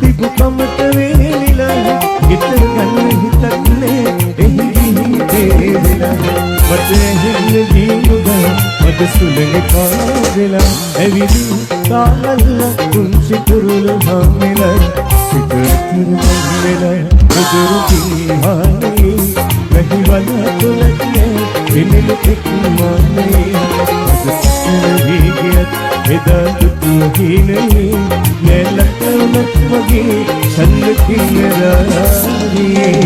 තිබු කමට වේලිලා හිතට ගන්න හිතක් නේ අද සුළඟ කාරලා ඇවිලි කාහල්ලා කුංචි කුරුළු හැමෙලා සිතට මැවෙලා උදුරු කිහානේ වැහිවල තුලන්නේ ඉනිල එක්මානේ අද සුළඟියත් එදා දුතුහිනේ නැලකමත් වගේ ඡන්ද කිනරාරියේ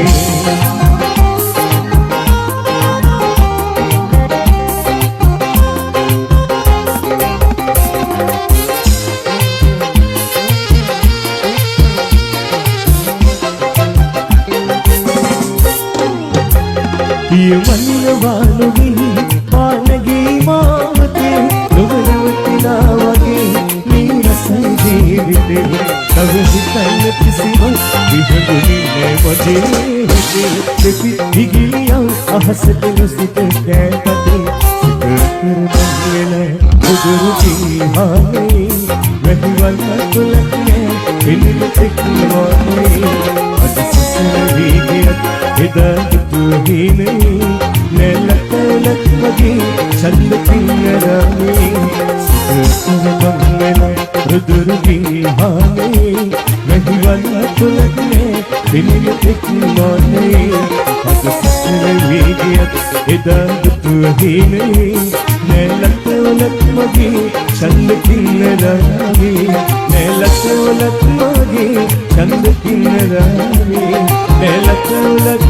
මන්නවානුවී පානගේ මාවතේ නොවනවතිනා වගේ මේ රසයි ජීවිතේ තව හිතන්න කිසිවක් විහඳුනේ වගේ හිතේ දෙපි හිගිලියන් අහසට නොසිත කෑපතේ සිත කරබංවෙලා උදුරු ජීහානේ වැහිවල් තුලක්නේ පිළිම තෙක්වානේ අද සසර වීගියත් එදා දුතුහිනේ නැලකලක් වගේ ඡන්ද කින්නරානේ සිතකමංගල රුදුරු ගිහානේ වැහිවල් තුලක්නේ පිළිම තෙක්වානේ අද සසර වීගියත් එදා දුතුහිනේ නැලකලක් වගේ ඡන්ද කින්නරානේ නැලකලක් වගේ ඡන්ද කින්නරානේ නැලකලක්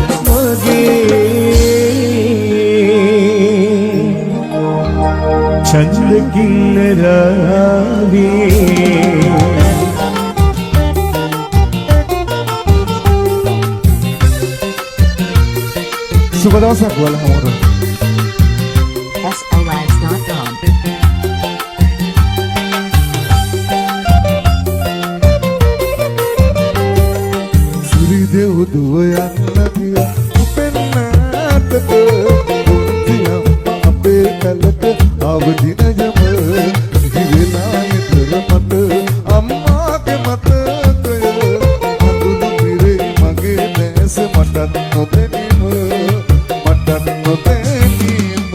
ඡන්ද කින්නරානේ සුබ දවසක් වල හැමෝටම SOS.com සිරි දෙව් දුව යන්න ගියා උපෙන්නට දුන්තියම් අපේ කලට අවදින යම දිවිලා විතර මට අම්මාගේ මතකය අඳුන පිරේ මගේ දැස මටත් නොදැනීම මටත් නොදැනීම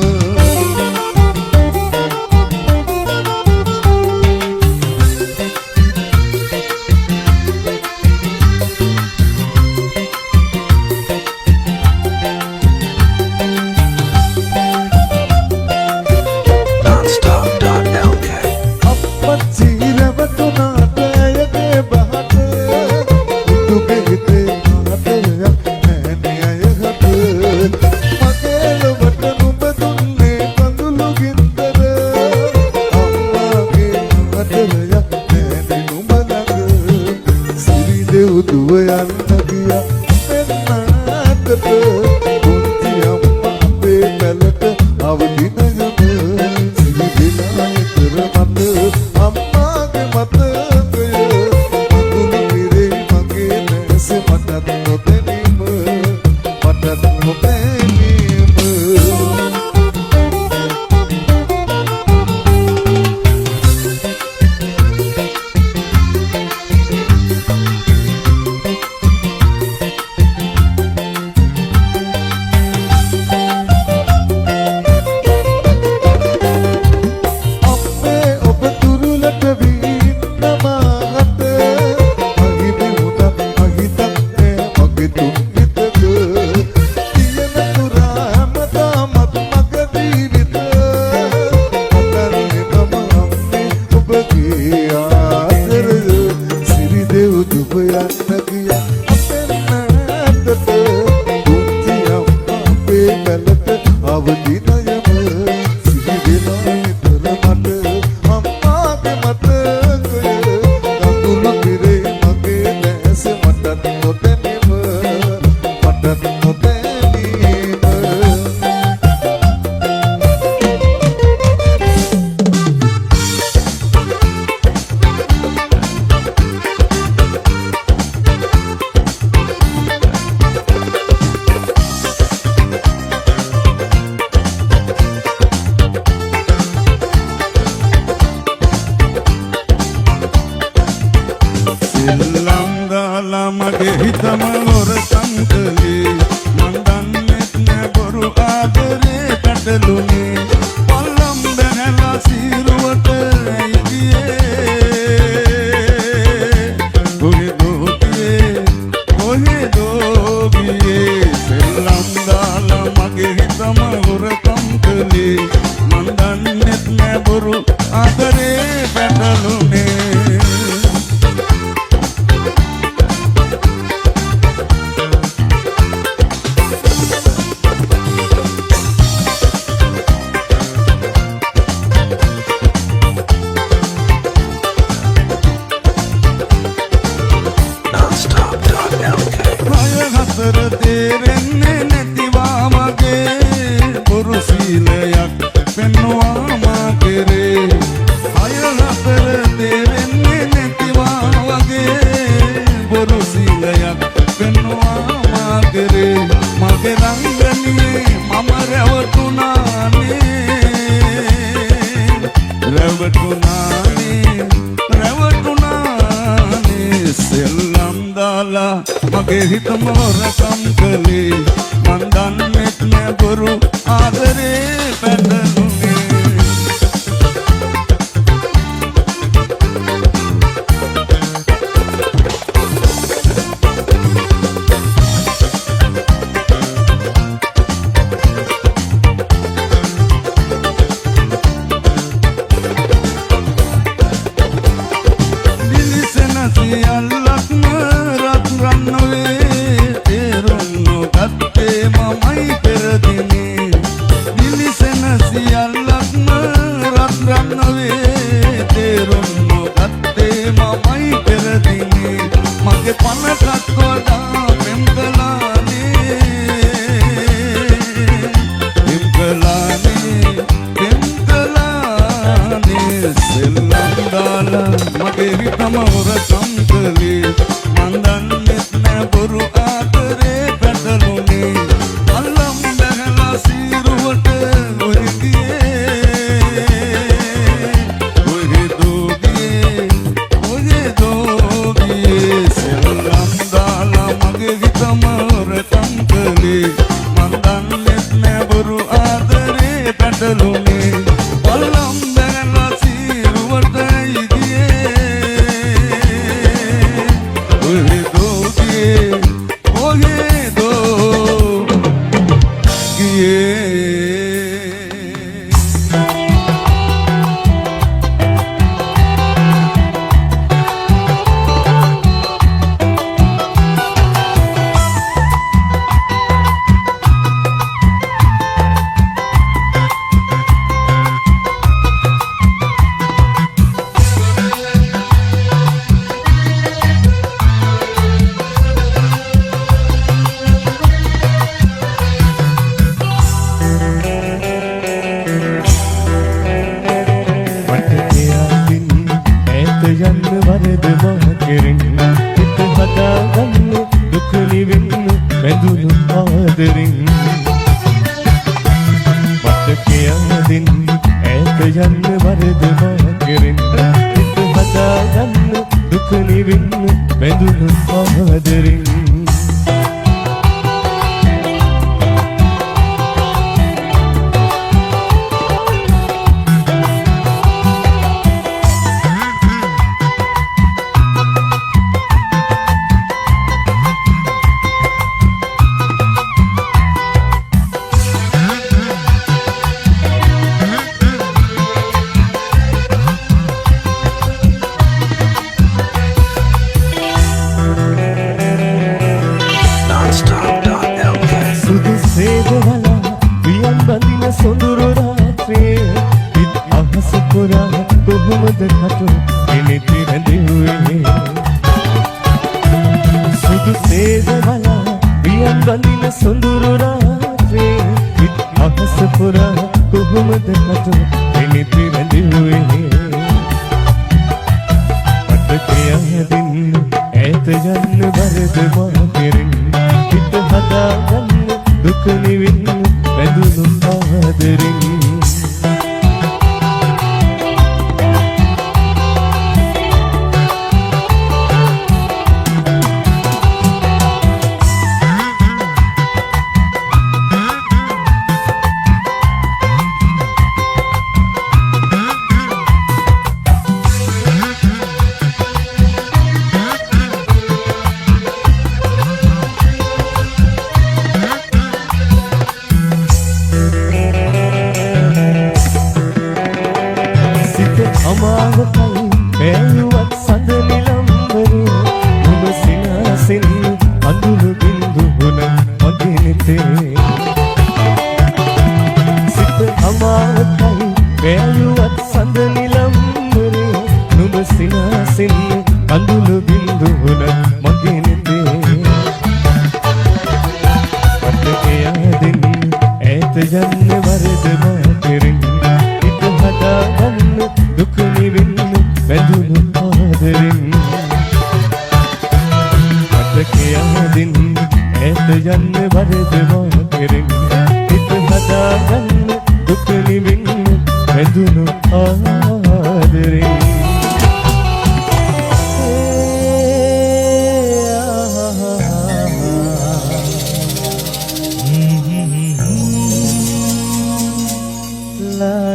මගේ හිත මෝරකම් කළේ මන් දන්නෙත් නෑ බොරු ආදරේ පැටළුනේ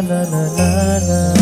la la la la.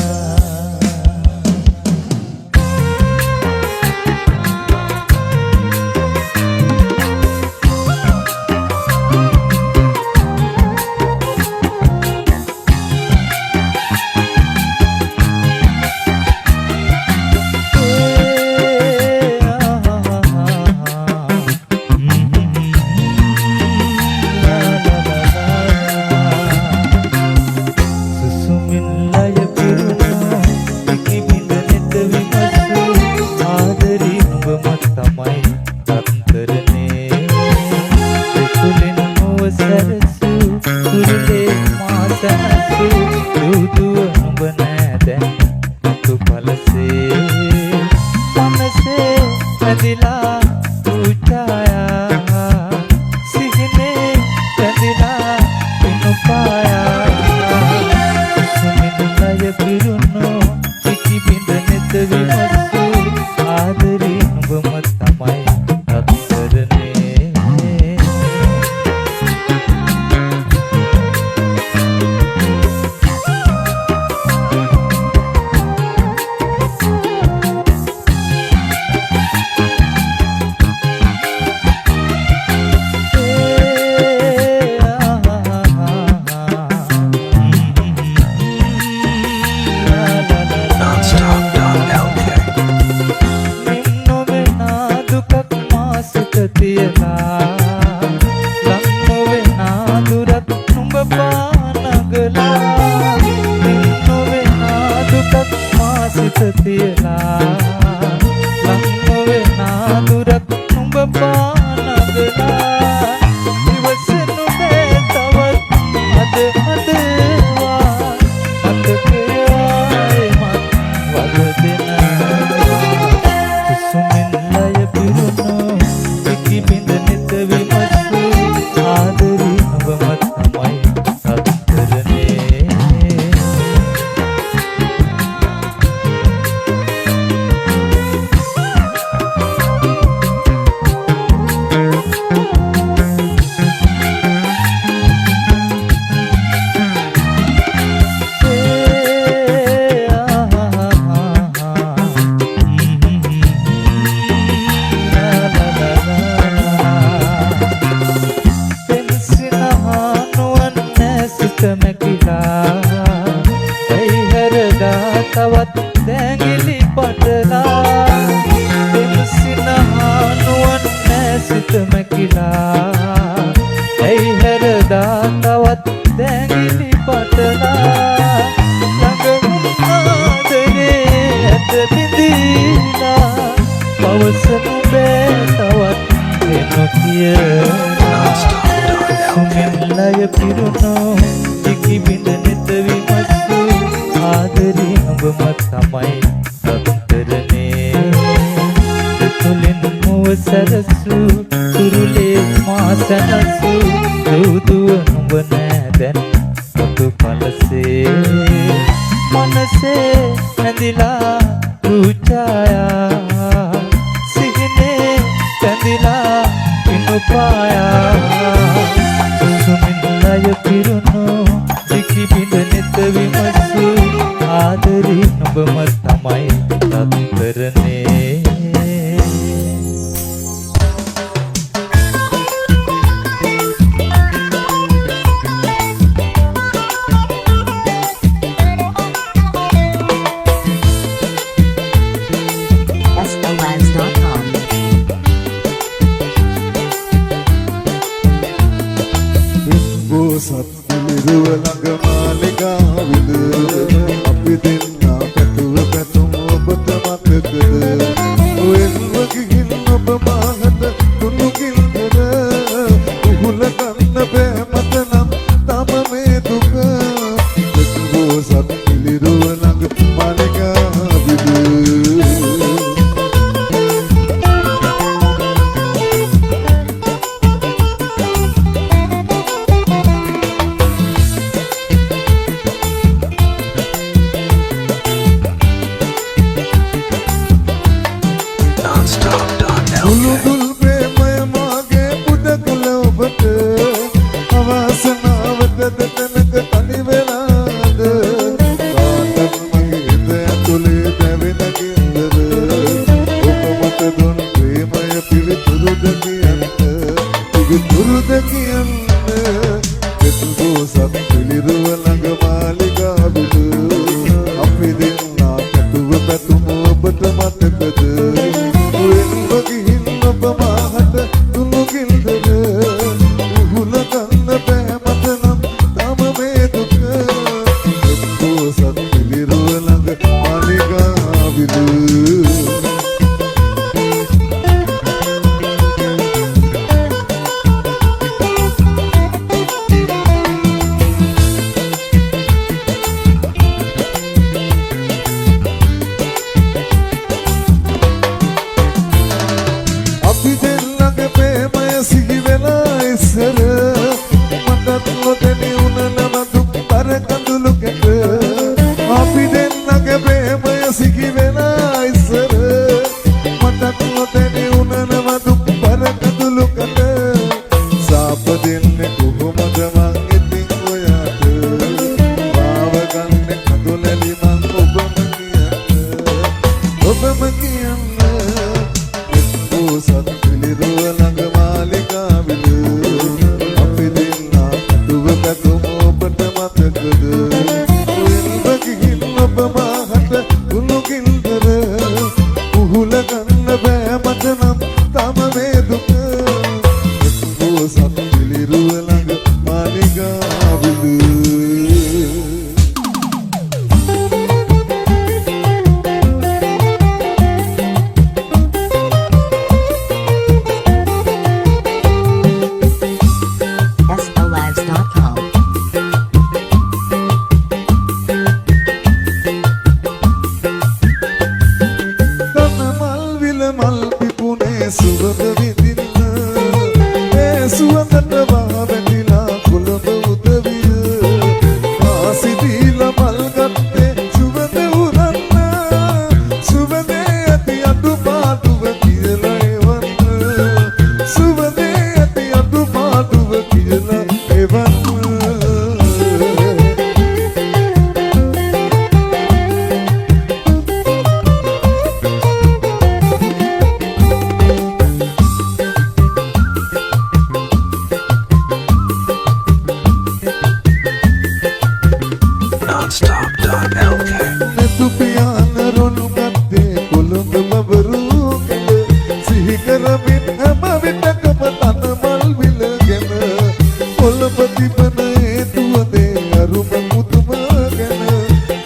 කොළපතිපන හේතුවදේ අරුම මුතුම ගැන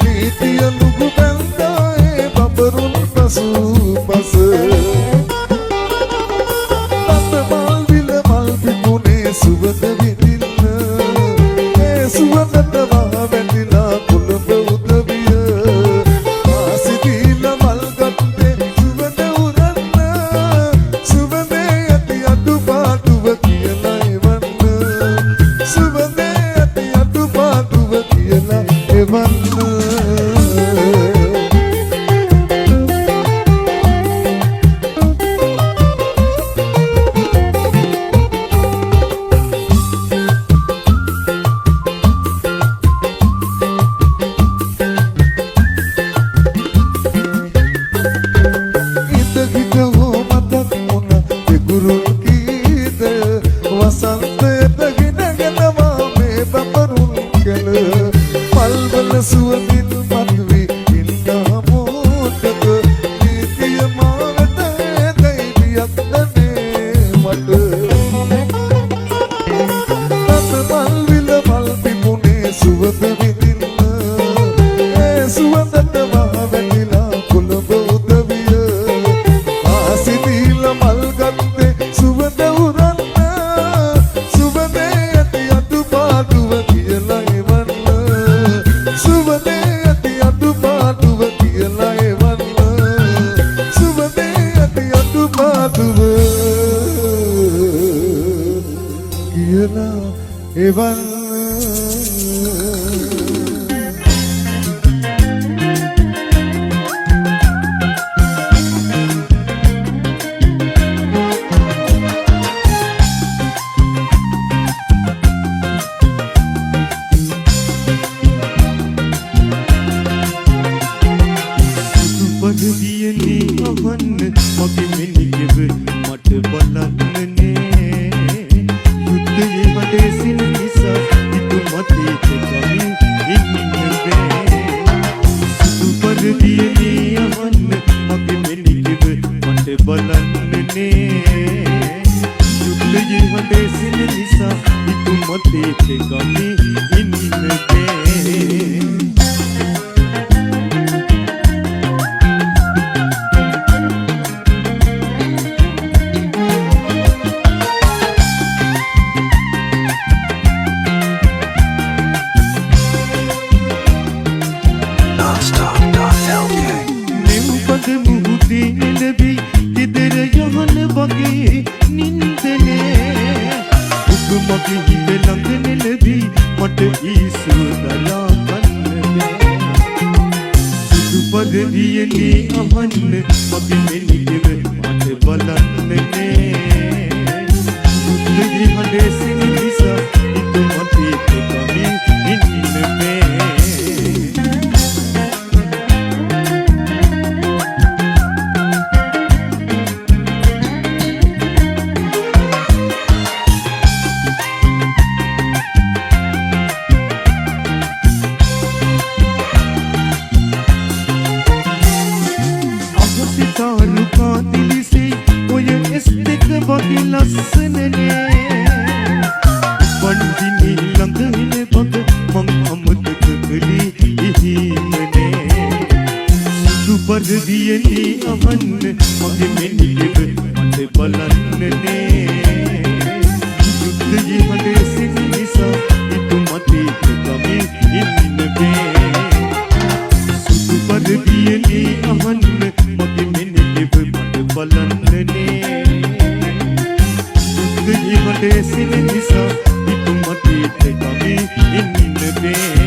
නීතිය නුගු බැන්දායේ බබරුන් පසු පස ලත මල් විල මල් පිපුනේ සුවඳ විඳින්න ඒ සුවඳට වහ වැටිලා කොළඹ උදවිය ආසිතීල මල් ගත්තේ සුවඳ උරන්න සුවඳේ ඇති අඩු පාඩුව කියලා එවන්න සුවඳේ ඇති අඩු පාඩුව කියලා එවන්න සුවඳින් මතුවී ඉන්නා මොහොතක නීතිය මා වෙත දෙවියක් දනේ මට මල් විල මල් පිපුනේ සුවඳ විඳින්න ඒ සුවඳට වහ වැටිලා කොළඹ උදවිය ආසිතීල මල් ගත්තේ සුවඳ උරන්න සුවඳේ ඇති අඩු පාඩුව කියලා එවන්න සුවඳේ ඇති අඩු පාඩුව කියලා එවන්න සුවඳේ ඇති අඩු පාඩුව කියලා එවන්න පදවියනේ අහන්න මගේ මෙනිකව මට බලන්නනේ යුද්ධයේ හදේසින් නිසා ඉතු මතේ කමින් ඉන්නේ සුදු පදවියනේ අහන්න මගේ මෙනිකව මට බලන්නනේ යුද්ධයේ හදේසින් නිසා ඉතු මතේ කමින් ඉන්නේ වගේ නින්දනේ උතුමගේ හිත ළඟ නෙලදී මට ඊසුදලා ගන්නනේ සුදු පදවියනේ අහන්න මගේ මෙනිකව මට බලන්නනේ මුද්දේ හදේසින් නිසා ඉතු මතේ කමින් ඉන්නේ වගේ ලස්සනනේ වන්දිනී ළඟ ඉන බග මං අමතක කළේ ඉහිමනේ සුදු පදවියනේ අහන්න මගේ මෙනිකව මට බලන්නනේ යුද්ධයේ හදේසින් නිසා ඉතු මතේ කමින් ඉන්නේ සුදු පදවියනේ අහන්න මගේ මෙනිකව මට බලන්නනේ හදේසින් නිසා ඉතු මතේ කමින් ඉන්නේ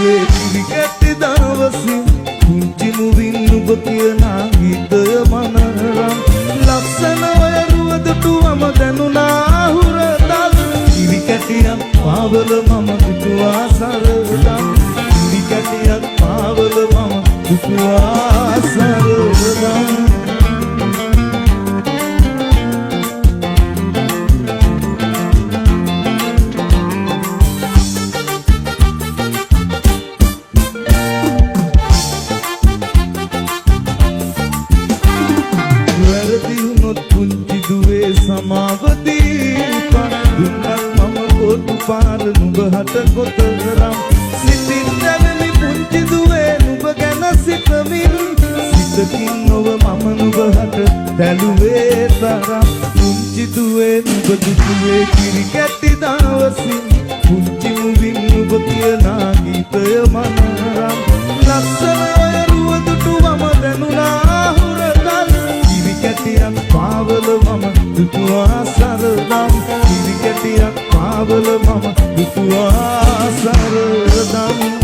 දුවේ කිරි කැටි දවසින් පුංචි මුවින් ඔබ කියන ගීතය මනරම් ලස්සන වයරුව දුටුවම දැනුණා හුරතල් කිරි කැටියක් පාවල මම දුටුවා සරදම් කිරි කැටියක් පාවල මම දුටුවා සරදම් පාර නුඹ හට කොතරම් සිතින් දැවෙමි පුංචි දුවේ නුඹ ගැන සිතමින් සිතකින් නොව මම නුඹ හට බැලුවේ තරම් පුංචි දුවේ නුඹ දුටුවේ කිරි කැටි දවසින් පුංචි මුවින් නුඹ කියන ගීතය මනරම් ලස්සන වයරුව දුටුවම දැනුණා හුරතල් කිරි කැටියක් පාවල මම දුටුවා සරදම් කිරි කැටියක් පාවල මම දුටුවා සරදම්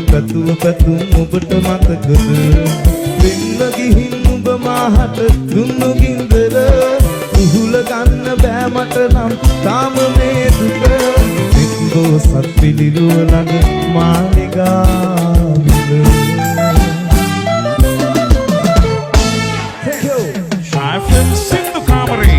පැතුම පැතුම් ඔබට මතකද වෙන්න ගිහින් ඔබ මහට දුන්නු ගින්දර උහුල ගන්න බෑ මට නම් තාම මේ දුක සිත්බෝ සත් පිළිරුව ළඟ මාලිගාවිල Sci-Fi Sindhu Kamari.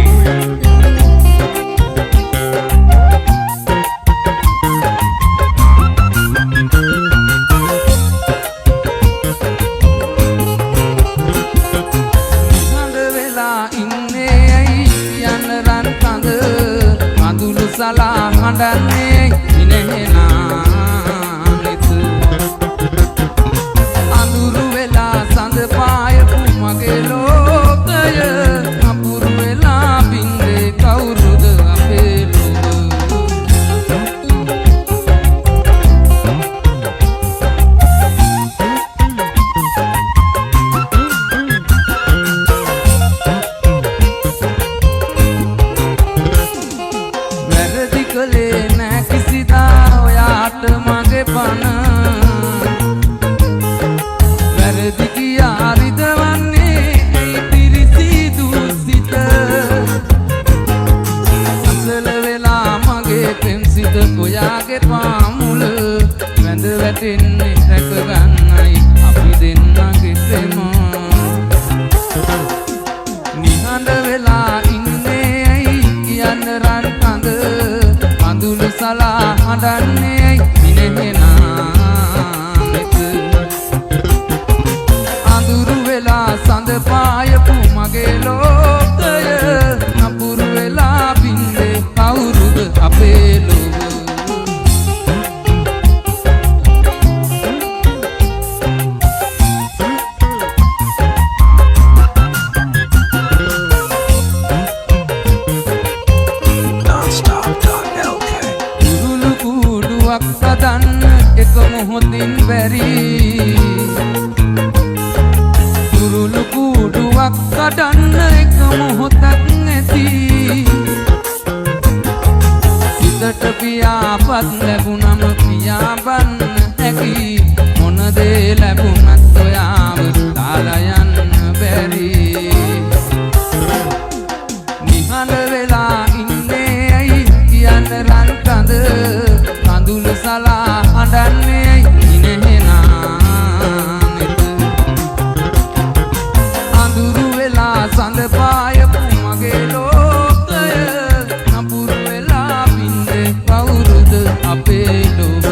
සලා හඬන්නේ ඉනහෙනානෙත අඳුරු වෙලා සඳ පායපු මගේ ලෝකය අපුරු වෙලා බින්දේ කවුරුද අපේ කලේ නෑ කිසිදා ඔයාට මගේ පන වැරදි කියා රිදවන්නේ ඇයි පිරිසිදු සිත අසල වෙලා මගේ පෙම්සිත ඔයාගේ පාමුල වැඳ වැටෙන්නේ රැකගන්නයි අපි දෙන්නගේ ප්‍රේම නිහඬ වෙලා ඉන්නේ ඇයි කියන්න රන් කඳ අඳුළු සලා හඬන්නේ ඉනහෙනානෙත අඳුරු වෙලා සඳ පායපු මගේ ලෝකය නපුරු වෙලා බින්දේ කවුරුද අපේ ලෝක සදන්න එක මොහොතින් බැරි දුරුළු කූඩුවක් කඩන්න එක මොහොතක් නැති සිතට පියාපත් ලැබුණම පියාඹන්න හැකි මොන දේ ලැබුණත් ඔයාව දාලා යන්න බැරි නිහඬ වෙලා ඉන්නේ ඇයි කියන්න රන් කඳ කඳුළු සලා හඬන්නේ ඉනහෙනානෙත අඳුරු වෙලා සඳ පායපු මගේ ලෝකය නපුරු වෙලා බින්දේ කවුරුද අපේ ලෝක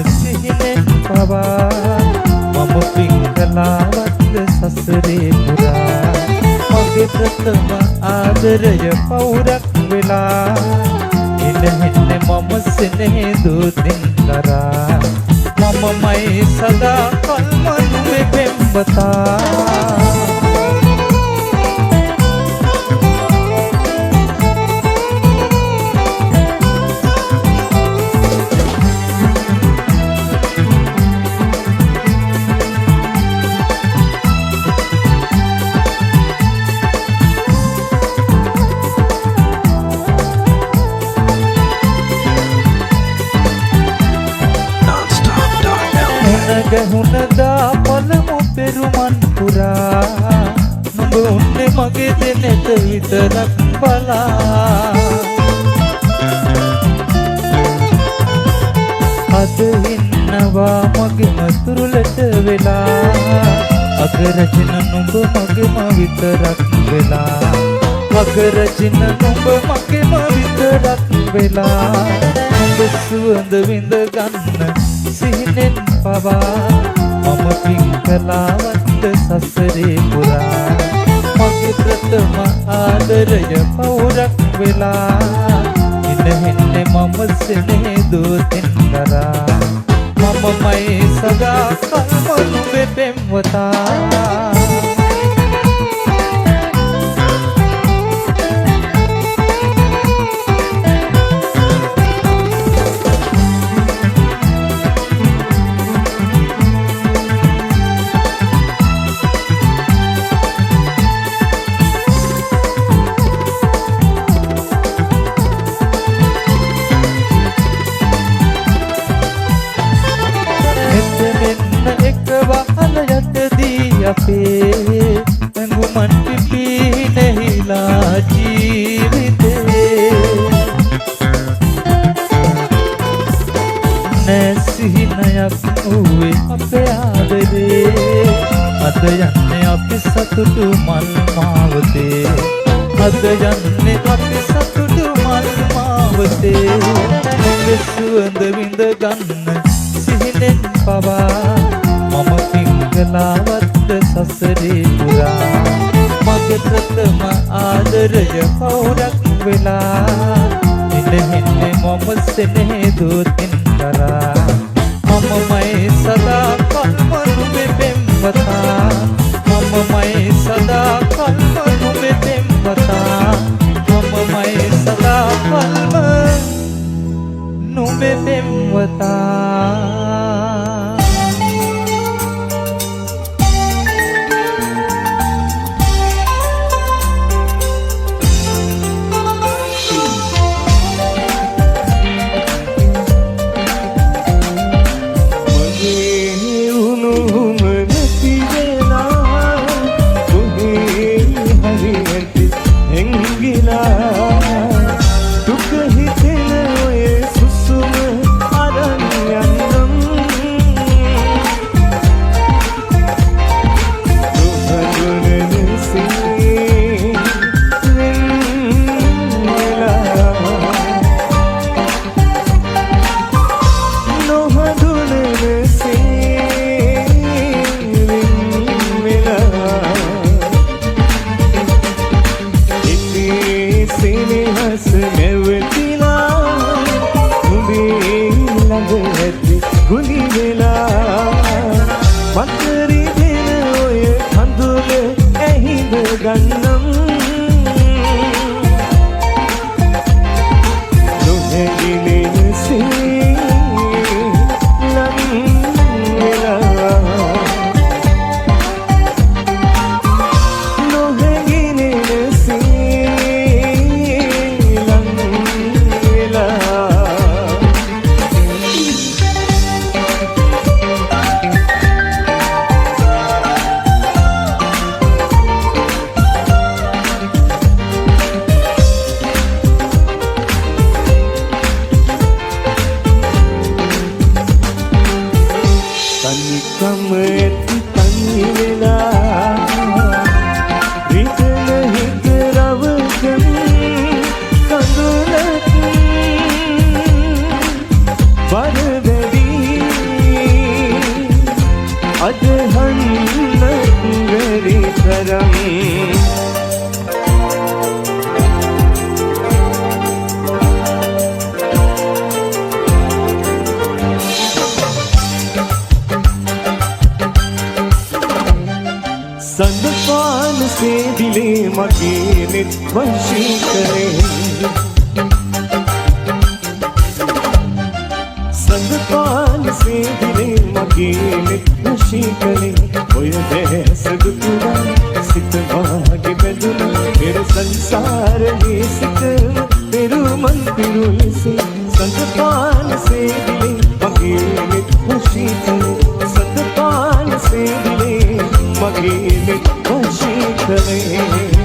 සිහිනෙන් පවා මම පින් කළාවත්ද සසරේ පුරා මගේ ප්‍රථම ආදරය පවුරක් වෙලා ඉඳහෙන්නේ මම සෙනෙහේ දූතින් කරා මමමයි සදා කල්ම නුඹේ පෙම්වතා ගහුණදා පළමු පෙරුමන් පුරා නුඹ උන්නේ මගේ දෙනෙත විතරක් බලා අද ඉන්නවා මගේ මතුරුලට වෙලා අගරචන නුඹ මගේම විතරක් වෙලා අගරචන නුඹ මගේම විතරක් වෙලා නුඹ සුවඳ විඳ ගන්න සිහිනෙන් පවා මම පින් කළාවත්ද සසරේ පුරා මගේ ප්‍රථම ආදරය පවුරක් වෙලා ඉඳහෙන්නේ මම සෙනෙහේ දූතින් කරා මමමයි සදා කල්ම නුඹේ පෙම්වතා අපේ ඇඟුමන් පිපි නැහිලා ජීවිතේ නැසිහිනයක් වූවේ අපේ ආදරේ අද යන්නේ අපි සතුටු මල් මාවතේ අද යන්නේ අපි සතුටු මල් මාවතේ නුඹ සුවඳ විඳ ගන්න සිහිනෙන් පවා මම පින් කළාවත්ද සසරේ පුරා මගේ ප්‍රථම ආදරය පවුරක් වෙලා ඉඳහෙන්නේ මම සෙනෙහේ දූතින් කරා මමමයි සදා කල්ම නුඹේ පෙම්වතා මමමයි සදා කල්ම නුඹේ පෙම්වතා මමමයි සදා කල්ම නුඹේ පෙම්වතා සේදිලේ මගේ නෙත් වශී කරේ සඳපාන සේදිලේ මගේ නෙත් වශී කරේ ඔය දැස දුතුරා සිත වාගේ බැඳුණා පෙර සංසාරේ සිට පෙරුමන් පිරුලෙසේ සඳපාන සේදිලේ මගේ නෙත් වශී කරේ සඳපාන සේදිලේ මගේ නෙත් වශී කරේ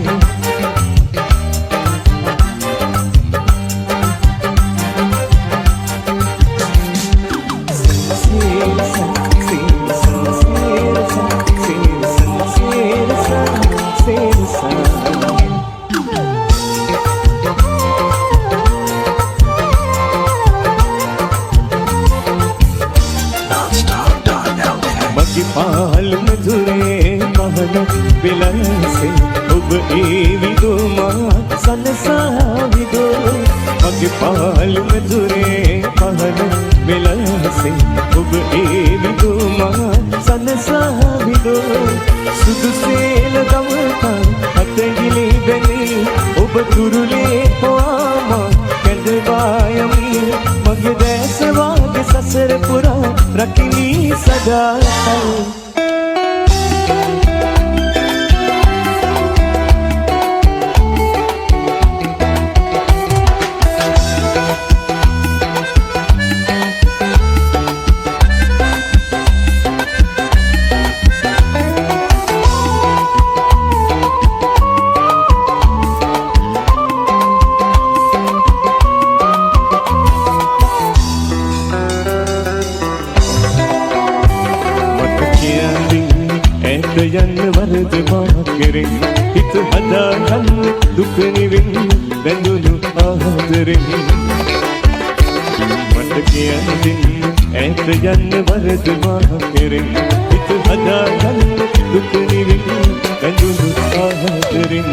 පාලම දුරේ මහන විලසේ ඔබ ඒ විදුමා සනසා විදෝ මගේ පාලම දුරේ මහන විලසේ ඔබ ඒ විදුමා සනසා විදෝ සුදු සේල දවතා අතගිලි බැලී ඔබ තුරුලේ පොාම කැඳවායමි මගේ දැස වාගේ සසර පුරා රකිමි සදා යන්න වරද මා කෙරෙන් හිත හදාගන්න දුක නිවෙන් බැඳුණු ආදරෙන් මට කියන්නේ ඈත යන්න වරද මා කෙරෙන් හිත හදාගන්න දුක නිවෙන් බැඳුණු ආදරෙන්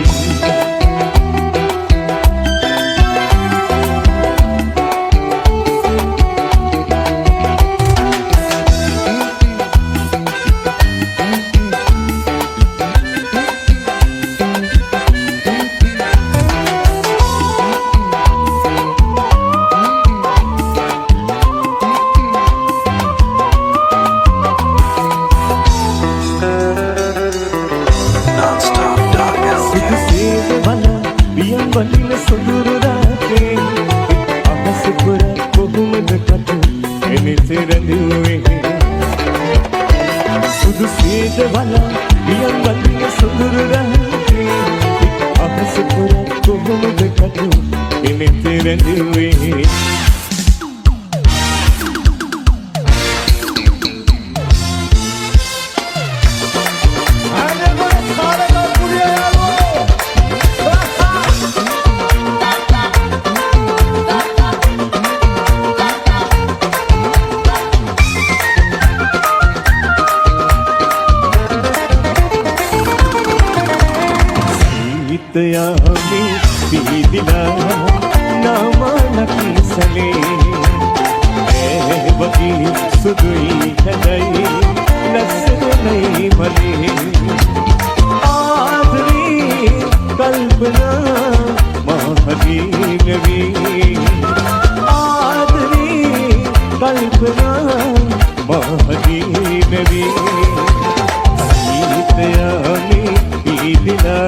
වටින සොඳුරු රාත්‍රේ අහස පුර කොහොමද කටු එනිත රැඳුවේ සුදු සීත වලා වියන් වටින සොඳුරු රාත්‍රේ අහස පුර කොහොමද කටු එනිත රැඳුවේ यामी पीदिला नामानक सले बगी सुदुई हदई नसर नहीं मले आदरी कल्पना महदी नवी आदरी कल्पना महदी नवी यामी पीदिला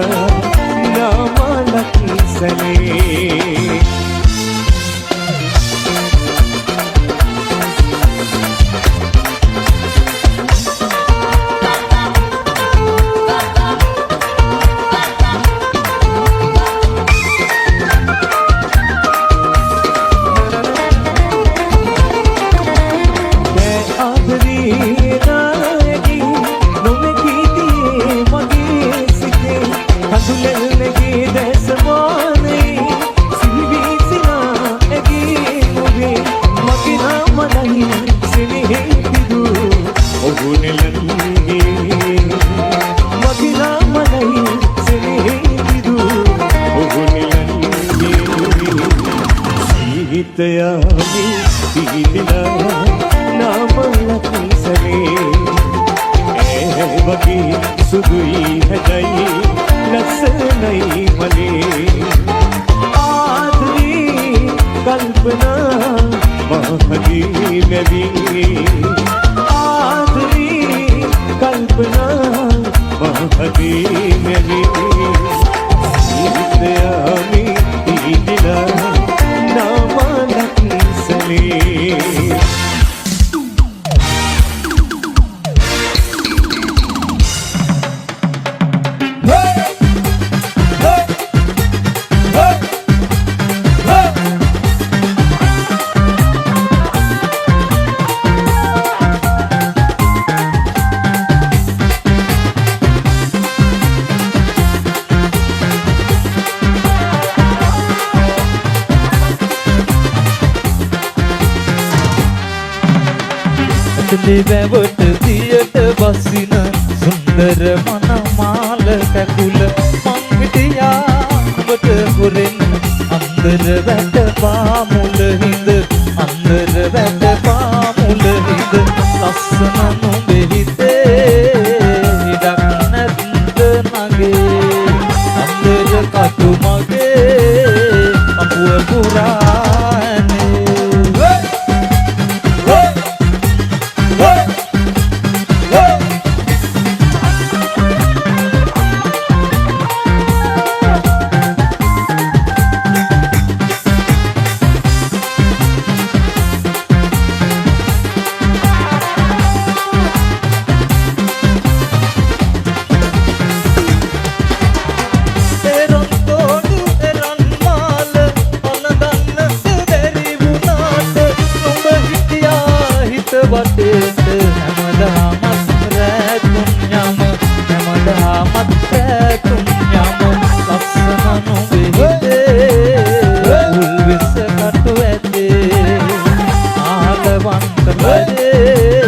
नामानक सले यामी पीदिला नामानक सले बगी सुदुई हदई ඇතුලේ වැවට දියට බසින සුන්දර මනමාල කැකුල මං හිටියා ඔබට හොරෙන් අන්දර වැට පාමුල හිඳ අන්දර වැට පාමුල හිඳ ලස්සන නුඹේ හිතේ ඉඩක් නැද්ද නගේ අන්දර කටු මගේ අපුව පුරානේ වටේට හැමදාමත් රැකුම් යම හැමදාමත් රැකුම් යම ලස්සන නොවේ හිතේ උල් විස කටු ඇතේ ආලවන්ත බඩේ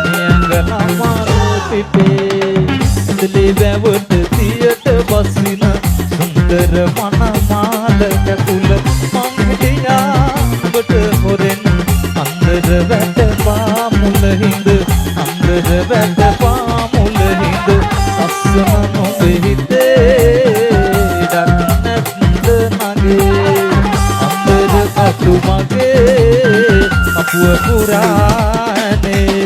නියඟ නමාරු පිටේ ඇතුලේ වැවට තියට බසින සුන්දර මනමාල කැකුල මං හිටියා ඔබට හොරෙන් අන්දර වැට පාමුල හිඳ අන්දර වැට පාමුල හිඳ ලස්සන නොවේ හිතේ ඉඩක් නැද්ද නගේ අන්දර කටු මගේ අපුව පුරානේ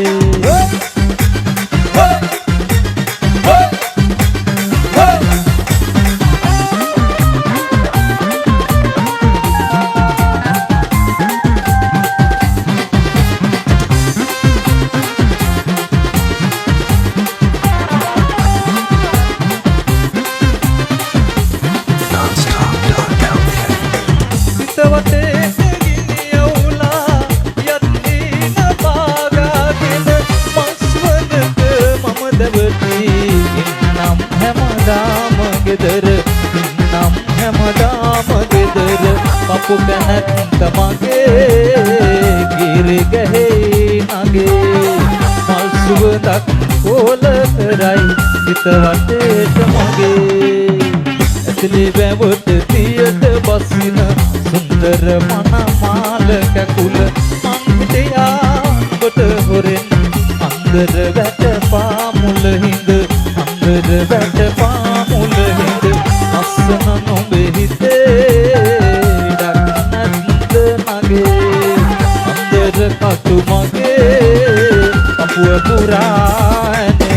වටේ ගිනි අවුලා යත්නීන පාගාගෙන මස්වනක මම දවති ඉන්නම් හැමදාම ගෙදර ඉන්නම් හැමදාම ගෙදර පපු කැනත් මගේ ගිරි ගහේ නගේ මල් සුවඳක් කෝල කරයි හිත වටේට මගේ ඇතුලේ වැවට තියට බසින සුන්දර මනමාල කැකුල මං හිටියා ඔබට හොරෙන් අන්දර වැට පාමුල හිඳ අන්දර වැට පාමුල හිඳ ලස්සන නොවේ හිතේ ඉඩක් නැද්ද නගේ අන්දර කටු මගේ අපුව පුරානේ